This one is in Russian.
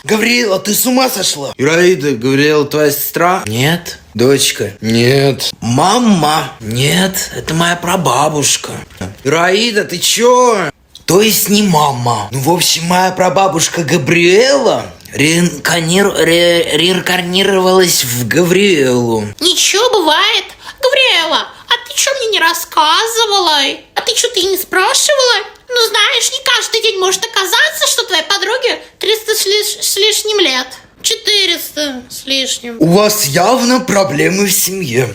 Гавриэла, ты с ума сошла? Ираида, Гавриэла твоя сестра? Нет. Дочка? Нет. Мама? Нет, это моя прабабушка. Ираида, ты чё? То есть не мама. Ну, в общем, моя прабабушка Габриэла реинкарнировалась в Гавриэлу. Ничего, бывает. Гавриэла, а ты что мне не рассказывала? А ты что, ты не спрашивала? Ну, знаешь, не каждый день может оказаться, что твоей подруге 300 с лишним лет. 400 с лишним. У вас явно проблемы в семье.